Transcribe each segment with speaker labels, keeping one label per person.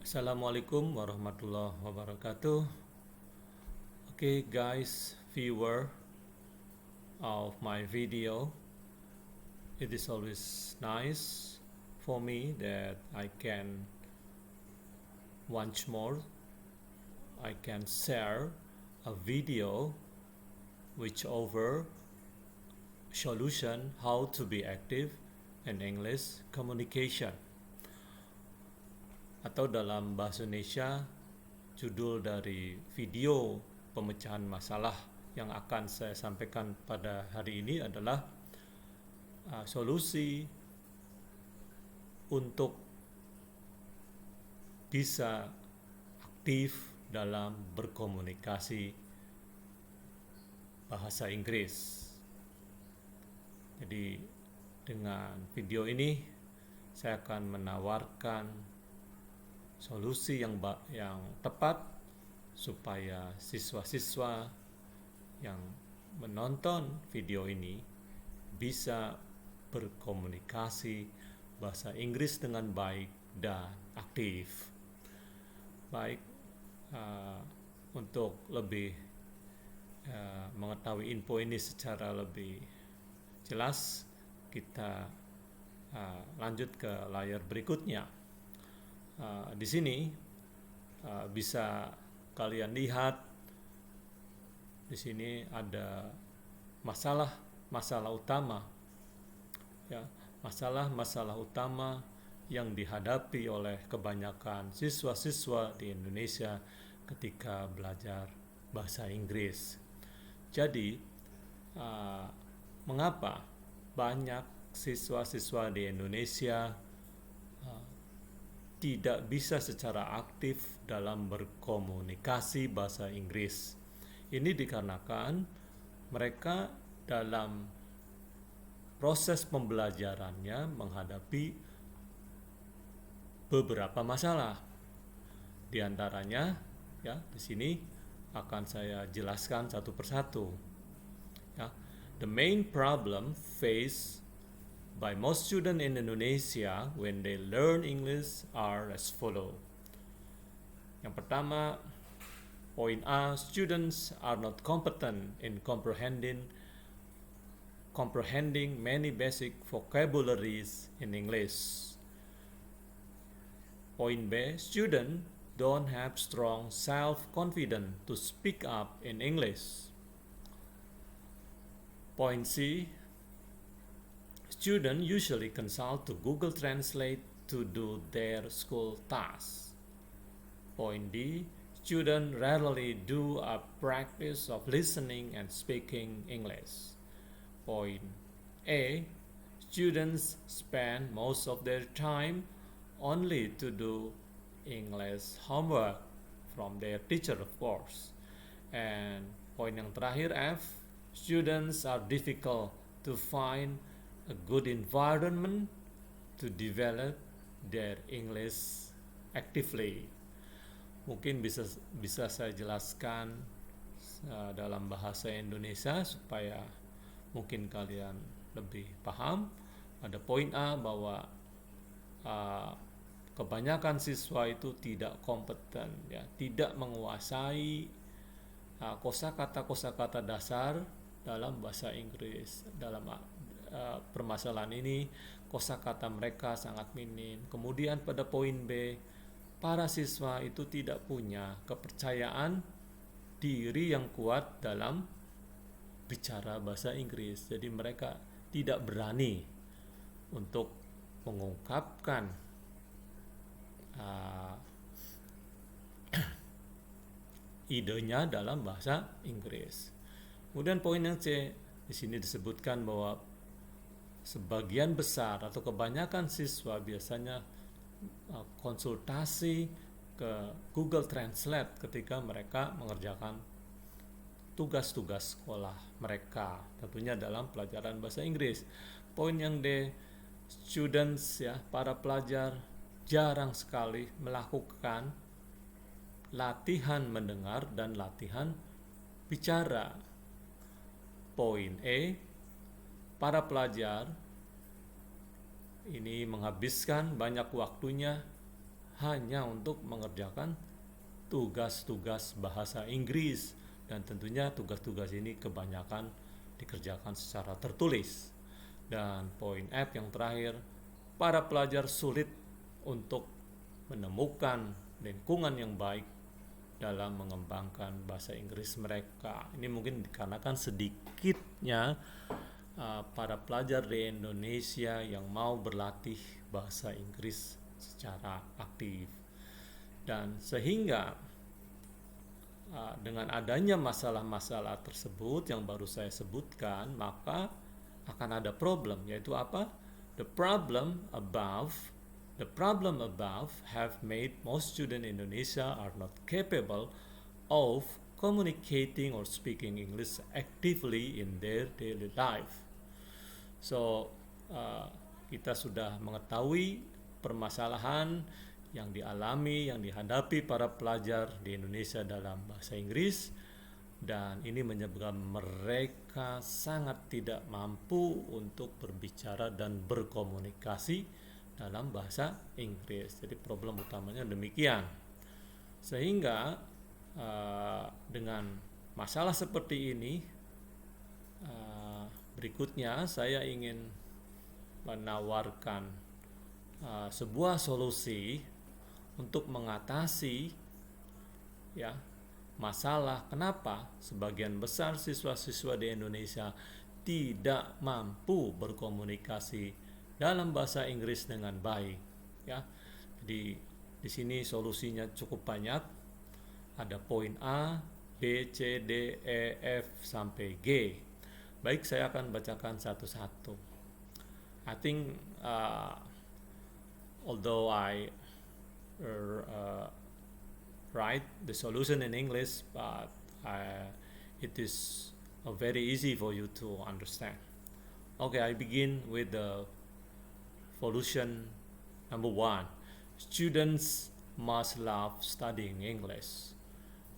Speaker 1: Assalamualaikum warahmatullahi wabarakatuh. Okay, guys, viewer of my video, it is always nice for me that I can once more I can share a video which over solution how to be active in English communication. Atau dalam bahasa Indonesia, judul dari video pemecahan masalah yang akan saya sampaikan pada hari ini adalah solusi untuk bisa aktif dalam berkomunikasi bahasa Inggris. Jadi dengan video ini saya akan menawarkan solusi yang tepat supaya siswa-siswa yang menonton video ini bisa berkomunikasi bahasa Inggris dengan baik dan aktif. Baik, untuk lebih mengetahui info ini secara lebih jelas, kita lanjut ke layar berikutnya. Di sini bisa kalian lihat di sini ada masalah utama, ya, masalah utama yang dihadapi oleh kebanyakan siswa-siswa di Indonesia ketika belajar bahasa Inggris. Jadi mengapa banyak siswa-siswa di Indonesia tidak bisa secara aktif dalam berkomunikasi bahasa Inggris? Ini dikarenakan mereka dalam proses pembelajarannya menghadapi beberapa masalah. Di antaranya, ya, di sini akan saya jelaskan satu persatu. Ya, the main problem faced by most students in Indonesia when they learn English are as follow. Yang pertama, point A, students are not competent in comprehending many basic vocabularies in English. Point B, students don't have strong self-confidence to speak up in English. Point C, students usually consult to Google Translate to do their school tasks. Point D, students rarely do a practice of listening and speaking English. Point A, students spend most of their time only to do English homework from their teacher, of course. And point yang terakhir F, students are difficult to find a good environment to develop their English actively. Mungkin bisa saya jelaskan dalam bahasa Indonesia supaya mungkin kalian lebih paham. Ada poin A bahwa kebanyakan siswa itu tidak kompeten, ya, tidak menguasai kosakata dasar dalam bahasa Inggris. Dalam permasalahan ini kosakata mereka sangat minim. Kemudian pada poin B, para siswa itu tidak punya kepercayaan diri yang kuat dalam bicara bahasa Inggris. Jadi mereka tidak berani untuk mengungkapkan idenya dalam bahasa Inggris. Kemudian poin yang C, di sini disebutkan bahwa sebagian besar atau kebanyakan siswa biasanya konsultasi ke Google Translate ketika mereka mengerjakan tugas-tugas sekolah mereka, tentunya dalam pelajaran bahasa Inggris. Poin yang D, students, ya, para pelajar jarang sekali melakukan latihan mendengar dan latihan bicara. Poin E, para pelajar ini menghabiskan banyak waktunya hanya untuk mengerjakan tugas-tugas bahasa Inggris, dan tentunya tugas-tugas ini kebanyakan dikerjakan secara tertulis. Dan poin F yang terakhir, para pelajar sulit untuk menemukan lingkungan yang baik dalam mengembangkan bahasa Inggris mereka. Ini mungkin dikarenakan sedikitnya para pelajar di Indonesia yang mau berlatih bahasa Inggris secara aktif. Dan sehingga dengan adanya masalah-masalah tersebut yang baru saya sebutkan, maka akan ada problem, yaitu apa? The problem above have made most students in Indonesia are not capable of communicating or speaking English actively in their daily life. So, kita sudah mengetahui permasalahan yang dialami, yang dihadapi para pelajar di Indonesia dalam bahasa Inggris, dan ini menyebabkan mereka sangat tidak mampu untuk berbicara dan berkomunikasi dalam bahasa Inggris. Jadi problem utamanya demikian. Sehingga dengan masalah seperti ini, berikutnya saya ingin menawarkan sebuah solusi untuk mengatasi ya masalah kenapa sebagian besar siswa-siswa di Indonesia tidak mampu berkomunikasi dalam bahasa Inggris dengan baik, ya. Jadi di sini solusinya cukup banyak. Ada poin A, B, C, D, E, F sampai G. Baik, saya akan bacakan satu-satu. I think although I write the solution in English, but it is very easy for you to understand. Okay, I begin with the solution number 1. Students must love studying English.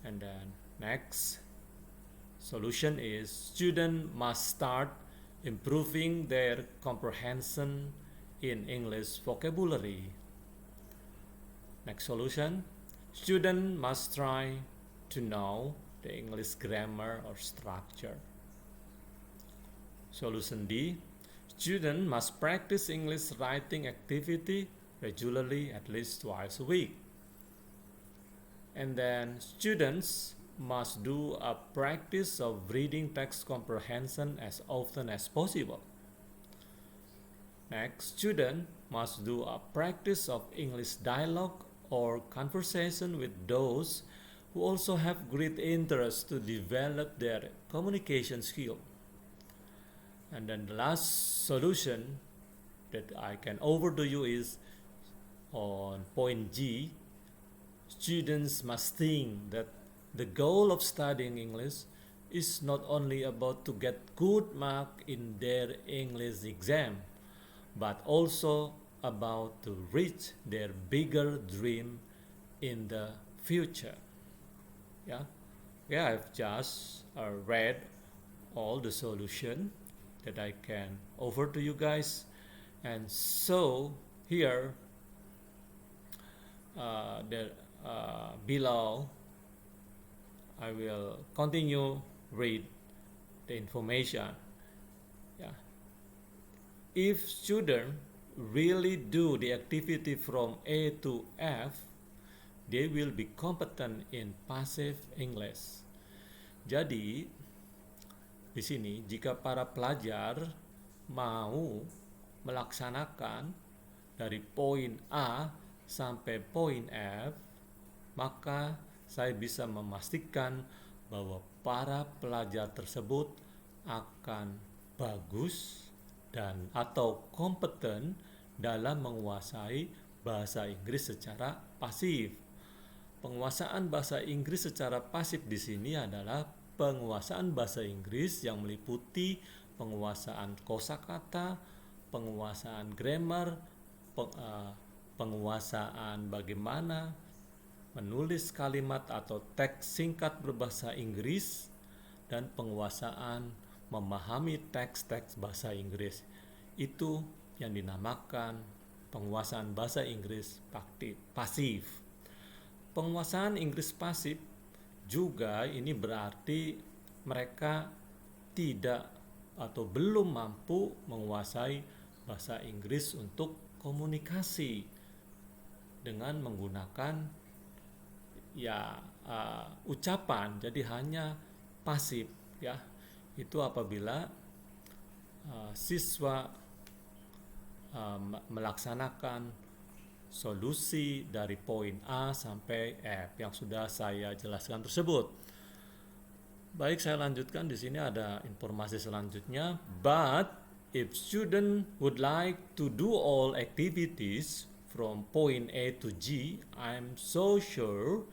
Speaker 1: And then next solution is students must start improving their comprehension in English vocabulary. Next solution, students must try to know the English grammar or structure. Solution D, students must practice English writing activity regularly at least twice a week. And then students must do a practice of reading text comprehension as often as possible. Next, students must do a practice of English dialogue or conversation with those who also have great interest to develop their communication skill. And then the last solution that I can offer to you is on point G. Students must think that the goal of studying English is not only about to get good mark in their English exam, but also about to reach their bigger dream in the future. Yeah, I've just read all the solution that I can offer to you guys, and so here below I will continue read the information. Yeah. If students really do the activity from A to F, they will be competent in passive English. Jadi di sini jika para pelajar mau melaksanakan dari poin A sampai poin F, maka saya bisa memastikan bahwa para pelajar tersebut akan bagus dan atau kompeten dalam menguasai bahasa Inggris secara pasif. Penguasaan bahasa Inggris secara pasif di sini adalah penguasaan bahasa Inggris yang meliputi penguasaan kosakata, penguasaan grammar, penguasaan bagaimana menulis kalimat atau teks singkat berbahasa Inggris, dan penguasaan memahami teks-teks bahasa Inggris. Itu yang dinamakan penguasaan bahasa Inggris pasif. Penguasaan Inggris pasif juga ini berarti mereka tidak atau belum mampu menguasai bahasa Inggris untuk komunikasi dengan menggunakan ucapan, jadi hanya pasif ya. Itu apabila siswa melaksanakan solusi dari poin A sampai F yang sudah saya jelaskan tersebut. Baik, saya lanjutkan. Di sini ada informasi selanjutnya. But if student would like to do all activities from point A to G, I'm so sure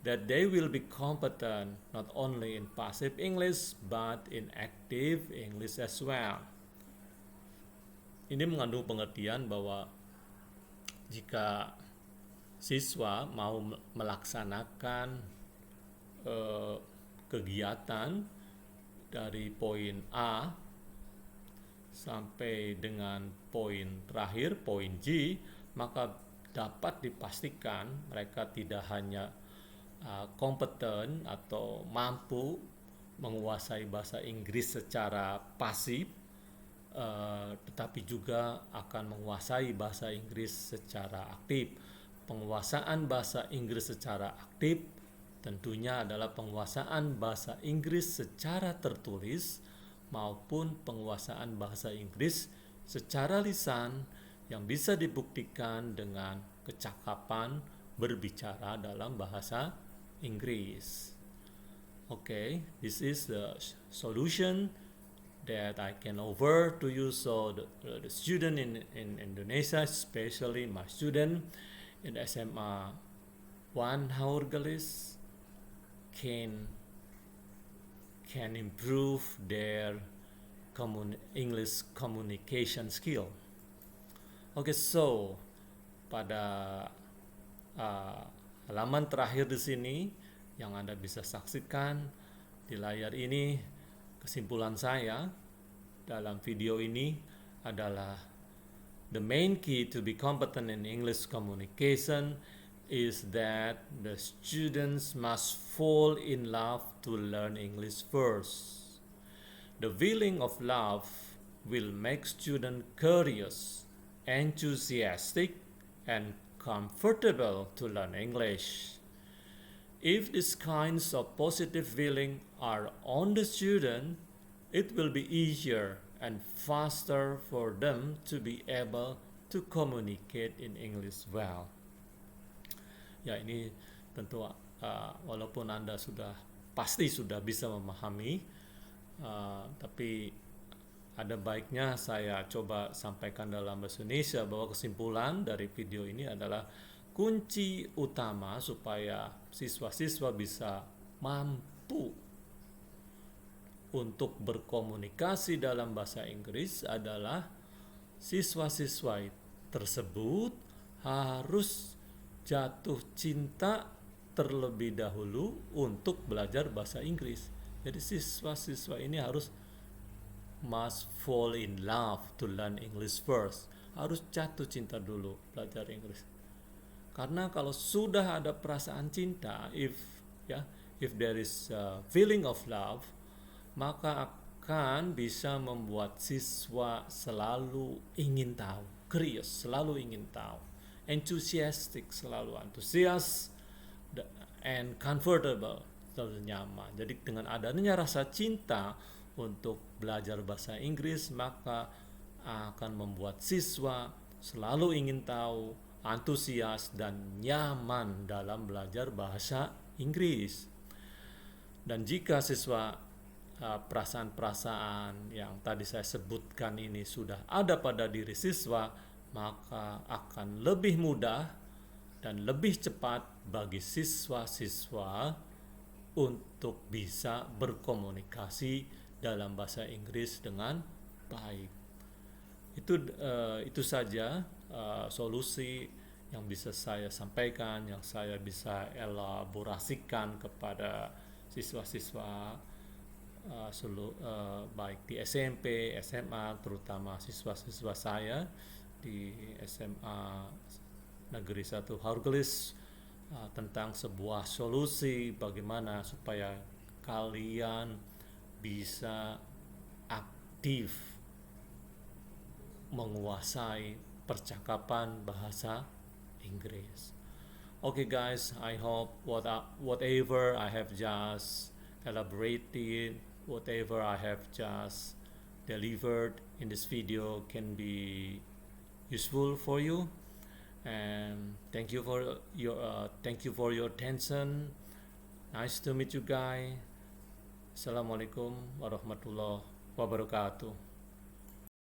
Speaker 1: that they will be competent not only in passive English but in active English as well. Ini mengandung pengertian bahwa jika siswa mau melaksanakan kegiatan dari poin A sampai dengan poin terakhir, poin G, maka dapat dipastikan mereka tidak hanya kompeten atau mampu menguasai bahasa Inggris secara pasif, tetapi juga akan menguasai bahasa Inggris secara aktif. Penguasaan bahasa Inggris secara aktif tentunya adalah penguasaan bahasa Inggris secara tertulis maupun penguasaan bahasa Inggris secara lisan yang bisa dibuktikan dengan kecakapan berbicara dalam bahasa Inggris. Okay, this is the solution that I can offer to you. So the student in Indonesia, especially my student in SMA 1 Haurgelis, can improve their English communication skill. Okay, so pada halaman terakhir di sini yang Anda bisa saksikan di layar ini, kesimpulan saya dalam video ini adalah the main key to be competent in English communication is that the students must fall in love to learn English first. The feeling of love will make students curious, enthusiastic, and comfortable to learn English. If these kinds of positive feelings are on the student, it will be easier and faster for them to be able to communicate in English well. Ya, ini tentu walaupun Anda pasti sudah bisa memahami, tapi ada baiknya saya coba sampaikan dalam bahasa Indonesia bahwa kesimpulan dari video ini adalah kunci utama supaya siswa-siswa bisa mampu untuk berkomunikasi dalam bahasa Inggris adalah siswa-siswa tersebut harus jatuh cinta terlebih dahulu untuk belajar bahasa Inggris. Jadi siswa-siswa ini must fall in love to learn English first. Harus jatuh cinta dulu belajar Inggris. Karena kalau sudah ada perasaan cinta, if there is a feeling of love, maka akan bisa membuat siswa selalu ingin tahu, curious, selalu ingin tahu, enthusiastic, selalu antusias, and comfortable, selalu nyaman. Jadi dengan adanya rasa cinta untuk belajar bahasa Inggris, maka akan membuat siswa selalu ingin tahu, antusias, dan nyaman dalam belajar bahasa Inggris. Dan jika siswa perasaan-perasaan yang tadi saya sebutkan ini sudah ada pada diri siswa, maka akan lebih mudah dan lebih cepat bagi siswa-siswa untuk bisa berkomunikasi dalam bahasa Inggris dengan baik. Itu saja solusi yang bisa saya sampaikan, yang saya bisa elaborasikan kepada siswa-siswa baik di SMP, SMA, terutama siswa-siswa saya di SMA Negeri 1 Hargelis tentang sebuah solusi bagaimana supaya kalian bisa aktif menguasai percakapan bahasa Inggris. Okay, guys, I hope whatever I have just elaborated, whatever I have just delivered in this video can be useful for you. And thank you for your attention. Nice to meet you guys. Assalamualaikum warahmatullahi wabarakatuh.